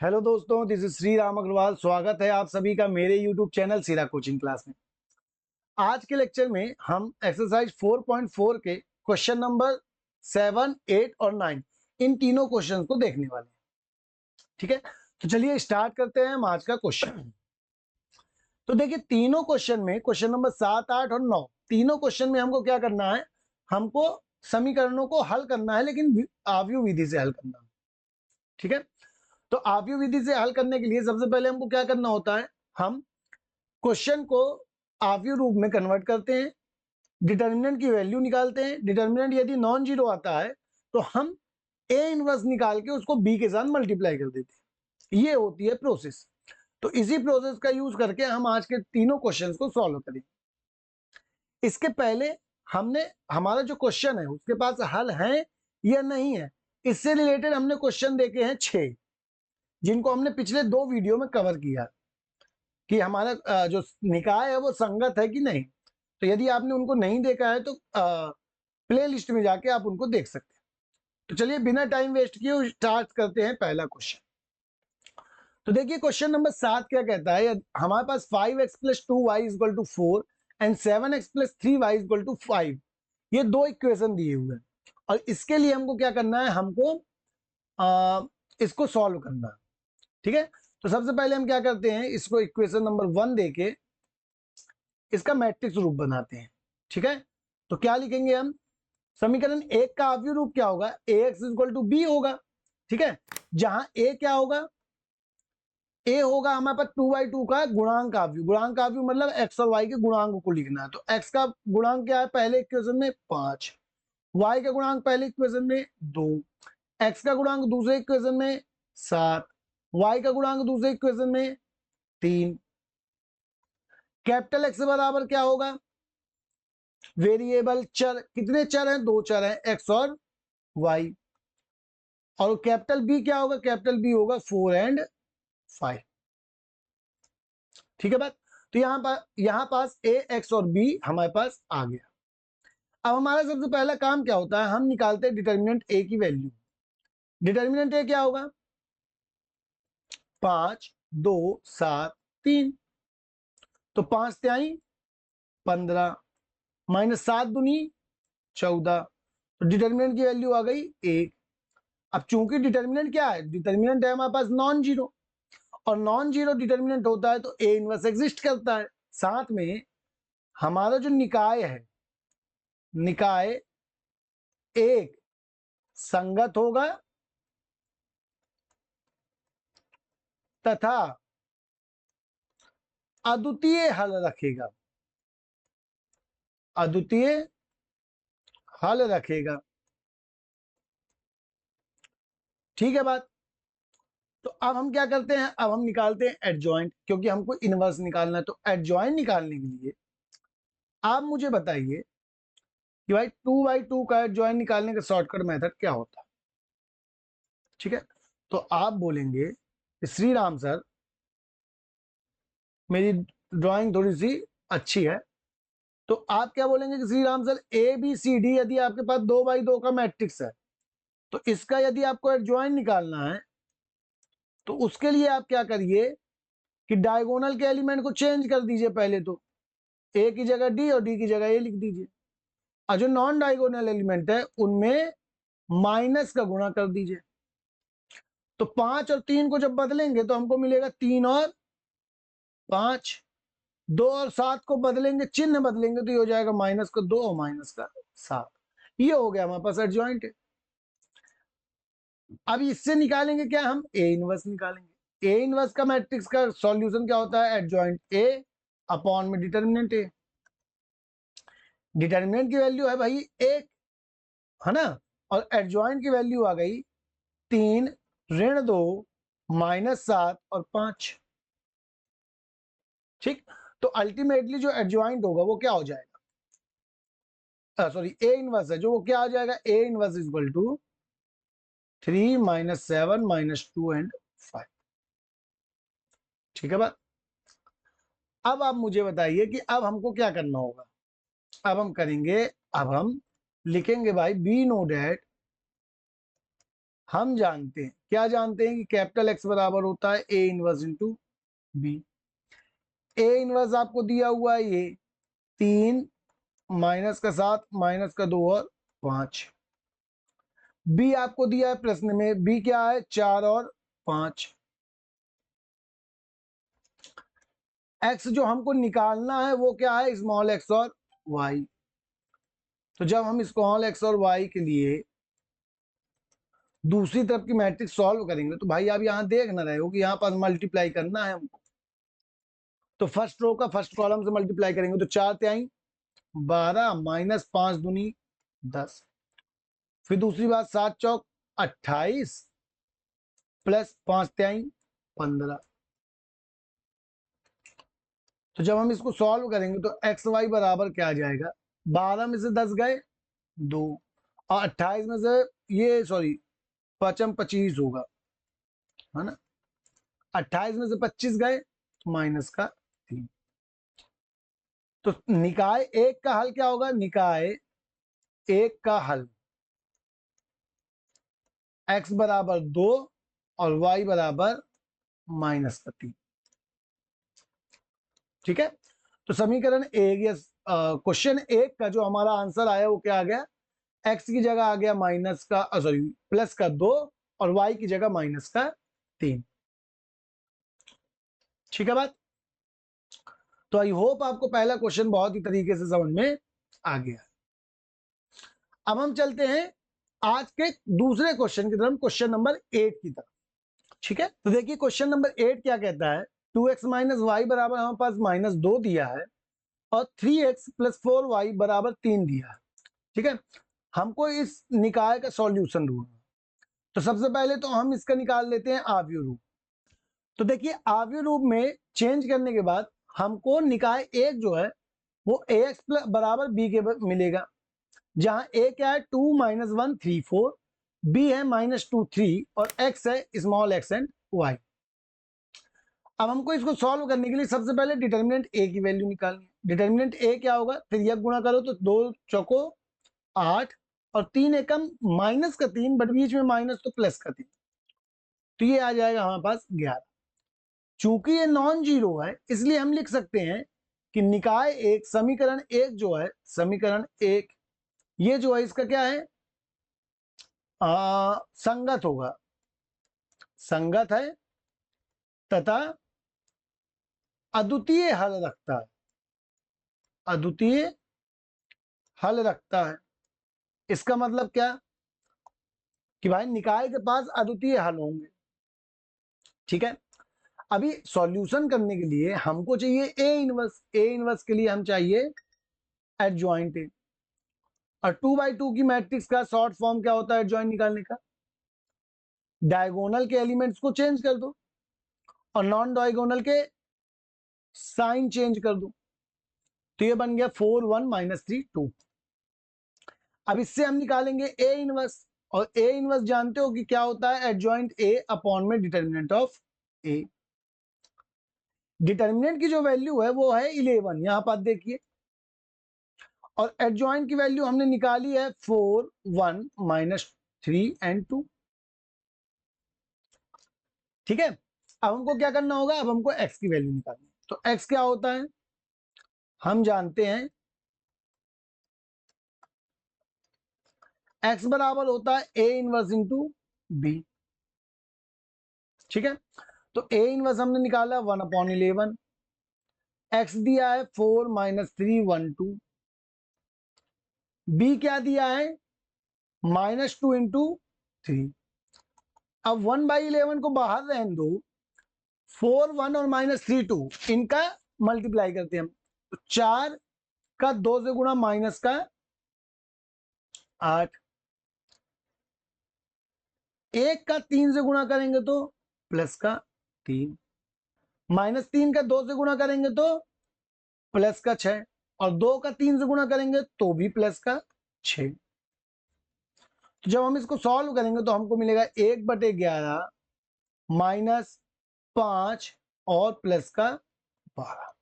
Hello दोस्तों, this is Shri Ram Agarwal. स्वागत है आप सभी का मेरे यूट्यूब चैनल सीरा कोचिंग क्लास में। आज के लेक्चर में हम एक्सरसाइज 4.4 के क्वेश्चन नंबर 7, 8 और 9 इन तीनों क्वेश्चन को देखने वाले हैं। ठीक है, तो चलिए स्टार्ट करते हैं हम आज का क्वेश्चन। तो देखिए, तीनों क्वेश्चन में क्वेश्चन नंबर 7, 8 और 9 तीनों क्वेश्चन में हमको क्या करना है, हमको समीकरणों को हल करना है, लेकिन आव्यूह विधि से हल करना है। ठीक है, तो आव्यूह विधि से हल करने के लिए सबसे पहले हमको क्या करना होता है, हम क्वेश्चन को आव्यूह रूप में कन्वर्ट करते हैं, डिटर्मिनेंट की वैल्यू निकालते हैं। डिटर्मिनेंट यदि नॉन जीरो आता है तो हम ए इनवर्स निकाल के उसको बी के साथ मल्टीप्लाई कर देते हैं। ये होती है प्रोसेस। तो इसी प्रोसेस का यूज करके हम आज के तीनों क्वेश्चंस को सॉल्व करेंगे। इसके पहले हमने हमारा जो क्वेश्चन है उसके पास हल है या नहीं है, इससे रिलेटेड हमने क्वेश्चन देखे हैं 6, जिनको हमने पिछले 2 वीडियो में कवर किया कि हमारा जो निकाय है वो संगत है कि नहीं। तो यदि आपने उनको नहीं देखा है तो प्ले लिस्ट में जाके आप उनको देख सकते हैं। तो चलिए बिना टाइम वेस्ट किए स्टार्ट करते हैं पहला क्वेश्चन। तो देखिए, क्वेश्चन नंबर 7 क्या कहता है, हमारे पास 5x + 2y = 4 and 7x + 3y = 5, ये दो इक्वेशन दिए हुए हैं और इसके लिए हमको क्या करना है, हमको इसको सॉल्व करना है। ठीक है, तो सबसे पहले हम क्या करते हैं, इसको इक्वेशन नंबर 1 देके इसका मैट्रिक्स रूप बनाते हैं। ठीक है, तो क्या लिखेंगे हम, समीकरण 1 का आव्यूह रूप क्या होगा, ax = b होगा। ठीक है, जहां a क्या होगा, a होगा हमारे पास 2/2 का गुणांक आव्यूह। गुणांक आव्यूह मतलब x और y के गुणांक को लिखना है। तो x का गुणांक क्या है पहले इक्वेशन में 5, y का गुणांक पहले इक्वेशन में 2, x का गुणांक दूसरे इक्वेशन में 7, y का गुणांक दूसरे इक्वेशन में 3। कैपिटल X बराबर क्या होगा, वेरिएबल चर, कितने चर हैं, 2 चर हैं, x और y। और कैपिटल B क्या होगा, कैपिटल B होगा 4 और 5। ठीक है बात। तो यहां पास a, x और b हमारे पास आ गया। अब हमारा सबसे पहला काम क्या होता है, हम निकालते हैं डिटर्मिनेंट a की वैल्यू। डिटर्मिनेंट a क्या होगा, 5, 2, 7, 3। तो 5 तिहाई 15 माइनस 7 दूनी 14। तो डिटर्मिनेंट की वैल्यू आ गई 1। अब चूंकि डिटर्मिनेंट क्या है, डिटर्मिनेंट है हमारे पास नॉन जीरो, और नॉन जीरो डिटर्मिनेंट होता है तो ए इनवर्स एग्जिस्ट करता है। साथ में हमारा जो निकाय है, निकाय एक संगत होगा तथा अद्वितीय हल रखेगा, अद्वितीय हल रखेगा। ठीक है बात। तो अब हम क्या करते हैं, अब हम निकालते हैं एडजॉइंट, क्योंकि हमको इनवर्स निकालना है। तो एडजॉइंट निकालने के लिए आप मुझे बताइए कि भाई 2/2 का एडजॉइंट निकालने का शॉर्टकट मेथड क्या होता है। ठीक है, तो आप बोलेंगे श्री राम सर, मेरी ड्राइंग थोड़ी सी अच्छी है, तो आप क्या बोलेंगे कि श्री राम सर ABCD यदि आपके पास 2/2 का मैट्रिक्स है तो इसका यदि आपको एडजॉइंट निकालना है तो उसके लिए आप क्या करिए कि डायगोनल के एलिमेंट को चेंज कर दीजिए। पहले तो A की जगह D और D की जगह A लिख दीजिए, और जो नॉन डायगोनल एलिमेंट है उनमें माइनस का गुणा कर दीजिए। तो 5 और 3 को जब बदलेंगे तो हमको मिलेगा 3 और 5। 2 और 7 को बदलेंगे, चिन्ह बदलेंगे, तो ये हो जाएगा -2 और -7। ये हो गया हमारे पास एडजॉइंट। अब इससे निकालेंगे क्या, हम ए इनवर्स निकालेंगे। ए इनवर्स का मैट्रिक्स का सॉल्यूशन क्या होता है, एडजॉइंट ए अपॉन में डिटर्मिनेंट ए। डिटर्मिनेंट की वैल्यू है भाई 1, है ना, और एडजॉइंट की वैल्यू आ गई 3, -2, -7 और 5। ठीक, तो अल्टीमेटली जो एडजॉइंट होगा वो क्या हो जाएगा, सॉरी ए इनवर्स है जो, वो क्या आ जाएगा, ए इनवर्स इक्वल टू 3 - 7 - 2 और 5। ठीक है बात। अब आप मुझे बताइए कि अब हमको क्या करना होगा। अब हम करेंगे, अब हम लिखेंगे भाई बी नो डेट हम जानते हैं, क्या जानते हैं कि कैपिटल एक्स बराबर होता है A inverse into B. A inverse आपको दिया हुआ है ये 3 माइनस का 7 माइनस का 2 और 5। बी आपको दिया है प्रश्न में, बी क्या है 4 और 5। एक्स जो हमको निकालना है वो क्या है स्मॉल एक्स और वाई। तो जब हम स्मॉल एक्स और वाई के लिए दूसरी तरफ की मैट्रिक्स सॉल्व करेंगे तो भाई आप यहां देख ना रहे हो कि यहां पास मल्टीप्लाई करना है हमको। तो फर्स्ट रो का फर्स्ट कॉलम से मल्टीप्लाई करेंगे तो 4 त्याई 12 माइनस 5 दूनी 10। फिर दूसरी बात 7 चौक 28 प्लस 5 त्याई 15। तो जब हम इसको सॉल्व करेंगे तो एक्स वाई बराबर क्या आ जाएगा, 12 में से 10 गए 2 और 28 में से ये सॉरी 25 होगा, है ना। 28 में से 25 गए माइनस का 3। तो निकाय एक का हल क्या होगा, निकाय एक का हल x बराबर 2 और y बराबर माइनस का 3। ठीक है। तो समीकरण एक या क्वेश्चन एक का जो हमारा आंसर आया वो क्या आ गया, x की जगह आ गया माइनस का सॉरी प्लस का 2 और y की जगह माइनस का 3। ठीक है बात। तो आई होप आपको पहला क्वेश्चन बहुत ही तरीके से समझ में आ गया। अब हम चलते हैं आज के दूसरे क्वेश्चन की तरफ, क्वेश्चन नंबर 8 की तरफ। ठीक है। तो देखिए क्वेश्चन नंबर 8 क्या कहता है, 2x माइनस वाई बराबर हमारे पास माइनस 2 दिया है और 3x प्लस 4y बराबर 3 दिया है। ठीक है। हमको इस निकाय का सॉल्यूशन ढूंढना। तो सबसे पहले तो हम इसका निकाल लेते हैं आव्यूह रूप। तो देखिए आव्यूह रूप में चेंज करने के बाद हमको निकाय एक जो है वो ax प्लस बराबर b के मिलेगा, जहां a क्या है 2 माइनस 1 3 4, b है माइनस 2 3 और x है स्मॉल x एंड y। अब हमको इसको सॉल्व करने के लिए सबसे पहले डिटर्मिनेंट a की वैल्यू निकालनी है। डिटर्मिनेंट a क्या होगा, त्रियक गुणा करो तो 2 चौको 8 और 3 एकम माइनस का 3 बट बीच में माइनस तो प्लस का 3, तो ये आ जाएगा हमारे पास 11। चूंकि ये नॉन जीरो है इसलिए हम लिख सकते हैं कि निकाय एक समीकरण एक जो है, समीकरण एक ये जो है इसका क्या है संगत होगा, संगत है तथा अद्वितीय हल रखता है, अद्वितीय हल रखता है। इसका मतलब क्या कि भाई निकाय के पास अद्वितीय हल होंगे। ठीक है। अभी सॉल्यूशन करने के लिए हमको चाहिए ए इनवर्स, ए इनवर्स के लिए हम चाहिए एडजॉइंट ए, और 2/2 की मैट्रिक्स का शॉर्ट फॉर्म क्या होता है एडजॉइंट निकालने का, डायगोनल के एलिमेंट्स को चेंज कर दो और नॉन डायगोनल के साइन चेंज कर दो, तो ये बन गया 4 1 माइनस 3 2। अब इससे हम निकालेंगे ए इनवर्स, और ए इनवर्स जानते हो कि क्या होता है एडजॉइंट ए अपॉन में डिटर्मिनेंट ऑफ ए। डिटर्मिनेंट की जो वैल्यू है वो है 11, यहां पर देखिए, और एडजॉइंट की वैल्यू हमने निकाली है 4 1 माइनस 3 एंड 2। ठीक है। अब हमको क्या करना होगा, अब हमको x की वैल्यू निकालनी है। तो x क्या होता है हम जानते हैं, x बराबर होता है a इनवर्स इंटू बी। ठीक है। तो a इनवर्स हमने निकाला 1/11, x दिया है 4 माइनस 3 1 2, b क्या दिया है माइनस 2 इंटू 3। अब 1/11 को बाहर रहने दो, 4 1 और माइनस 3 2 इनका मल्टीप्लाई करते हैं हम, तो 4 का 2 से गुणा माइनस का 8, 1 का 3 से गुणा करेंगे तो प्लस का 3, माइनस 3 का 2 से गुणा करेंगे तो प्लस का 6 और 2 का 3 से गुणा करेंगे तो भी प्लस का 6। तो जब हम इसको सॉल्व करेंगे तो हमको मिलेगा 1/11 माइनस 5 और प्लस का 12।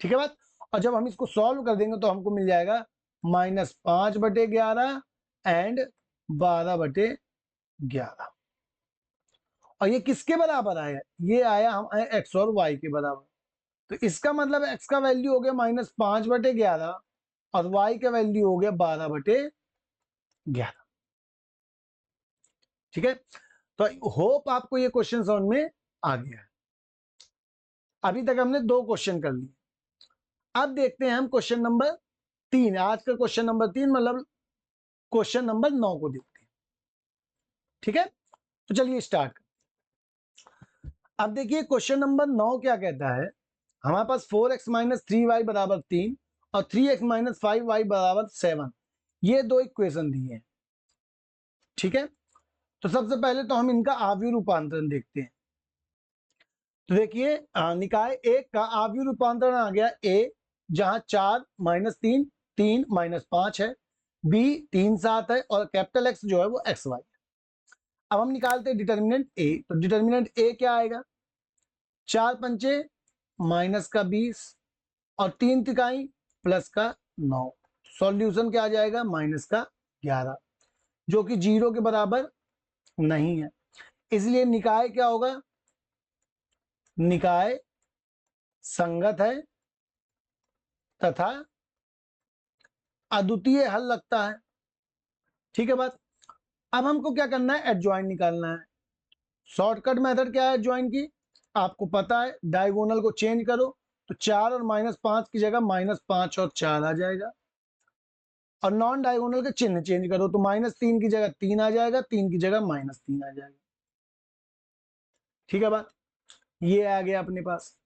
ठीक है बात। और जब हम इसको सॉल्व कर देंगे तो हमको मिल जाएगा -5/11 एंड 12/11। और ये किसके बराबर आया? ये आया हम x और y के बराबर। तो इसका मतलब x का वैल्यू हो गया -5/11 और y का वैल्यू हो गया 12/11। ठीक है, तो होप आपको ये क्वेश्चन समझ में आ गया है। अभी तक हमने 2 क्वेश्चन कर लिए। अब देखते हैं हम क्वेश्चन नंबर 3। आज का क्वेश्चन नंबर 3 मतलब क्वेश्चन नंबर 9 को देखते हैं। ठीक है, तो चलिए स्टार्ट। अब देखिए क्वेश्चन नंबर 9 क्या कहता है, हमारे पास 4x - 3y = 3 और 3x - 5y = 7, ये 2 इक्वेशन दिए हैं। ठीक है, तो सबसे पहले तो हम इनका आव्यूह रूपांतरण देखते हैं। तो देखिए निकाय एक का आव्यूह रूपांतरण आ गया a, जहां 4 - 3 3 - 5 है, b 3 7 है और कैपिटल X जो है वो xy। अब हम निकालते हैं डिटर्मिनेंट a। तो डिटर्मिनेंट a क्या आएगा? 4 पंचे -20 और 3 तिहाई +9। सॉल्यूशन क्या आ जाएगा? -11, जो कि 0 के बराबर नहीं है। इसलिए निकाय क्या होगा? निकाय संगत है तथा अद्वितीय हल लगता है। ठीक है बात। अब हमको क्या करना है? एडजॉइंट निकालना है। शॉर्टकट मेथड क्या है एडजॉइंट की? आपको पता है, डायगोनल को चेंज करो तो 4 और -5 की जगह -5 और 4 आ जाएगा, और नॉन डायगोनल के चिन्ह चेंज करो तो -3 की जगह 3 आ जाएगा, 3 की जगह -3 आ जाएगा। ठीक है बात, ये आ गया अपने पास।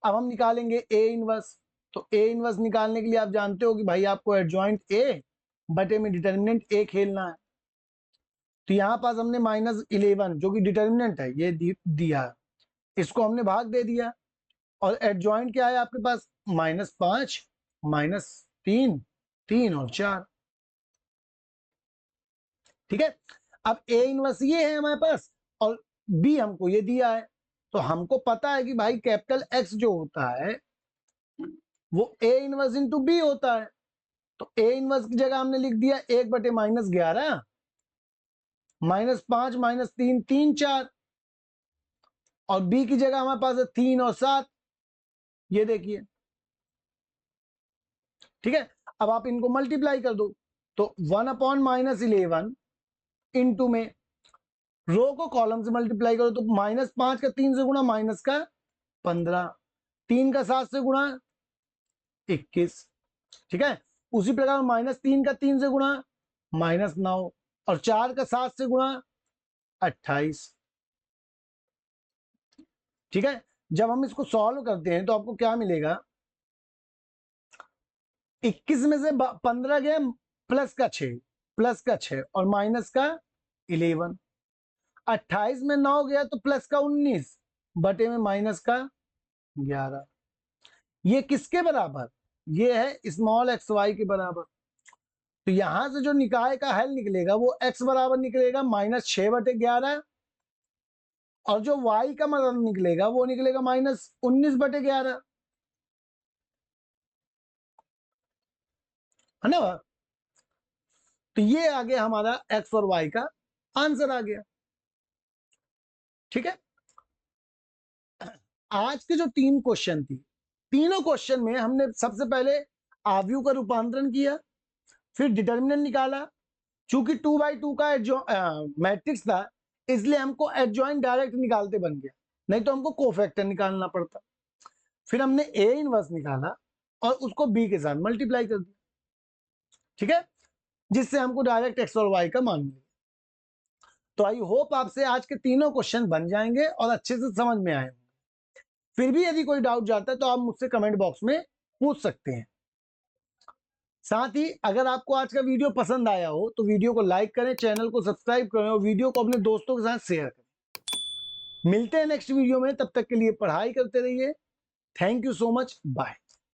अब हम निकालेंगे ए इनवर्स। तो ए इनवर्स निकालने के लिए आप जानते हो कि भाई आपको एडजॉइंट ए बटे में डिटर्मिनेंट ए खेलना है। तो यहां पास हमने -11 जो कि डिटर्मिनेंट है ये दिया, इसको हमने भाग दे दिया, और एडजॉइंट क्या है आपके पास? -5 -3 3 और 4। ठीक है, अब ए इनवर्स ये है हमारे पास और बी हमको ये दिया है। तो हमको पता है कि भाई कैपिटल एक्स जो होता है वो ए इनवर्स इंटू बी होता है। तो ए इनवर्स की जगह हमने लिख दिया 1/-11 -5 -3 3 4, और बी की जगह हमारे पास है 3 और 7, ये देखिए। ठीक है, अब आप इनको मल्टीप्लाई कर दो तो 1/-11 इंटू में रो को कॉलम से मल्टीप्लाई करो तो -5 का 3 से गुणा -15, 3 का 7 से गुणा 21। ठीक है, उसी प्रकार -3 का 3 से गुणा -9 और 4 का 7 से गुणा 28। ठीक है, जब हम इसको सॉल्व करते हैं तो आपको क्या मिलेगा? 21 में से 15 गया, प्लस का 6 और माइनस का 11। 28 में 9 गया तो प्लस का 19 बटे में माइनस का 11। ये किसके बराबर? ये है स्मॉल एक्स वाई के बराबर। तो यहां से जो निकाय का हल निकलेगा वो x बराबर निकलेगा -6/11, और जो y का मतलब निकलेगा वो निकलेगा -19/11, है ना? तो ये आ गया हमारा x और y का आंसर आ गया। ठीक है, आज के जो 3 क्वेश्चन थी, तीनों क्वेश्चन में हमने सबसे पहले आव्यूह का रूपांतरण किया, फिर डिटर्मिनेंट निकाला। चूंकि 2/2 का मैट्रिक्स था इसलिए हमको एडजॉइंट डायरेक्ट निकालते बन गया, नहीं तो हमको कोफैक्टर निकालना पड़ता। फिर हमने ए इनवर्स निकाला और उसको बी के साथ मल्टीप्लाई कर दिया। ठीक है, जिससे हमको डायरेक्ट एक्स और वाई का मान मिला। तो आई होप आपसे आज के तीनों क्वेश्चन बन जाएंगे और अच्छे से समझ में आए। फिर भी यदि कोई डाउट जाता है तो आप मुझसे कमेंट बॉक्स में पूछ सकते हैं। साथ ही अगर आपको आज का वीडियो पसंद आया हो तो वीडियो को लाइक करें, चैनल को सब्सक्राइब करें और वीडियो को अपने दोस्तों के साथ शेयर करें। मिलते हैं नेक्स्ट वीडियो में, तब तक के लिए पढ़ाई करते रहिए। Thank you so much, bye.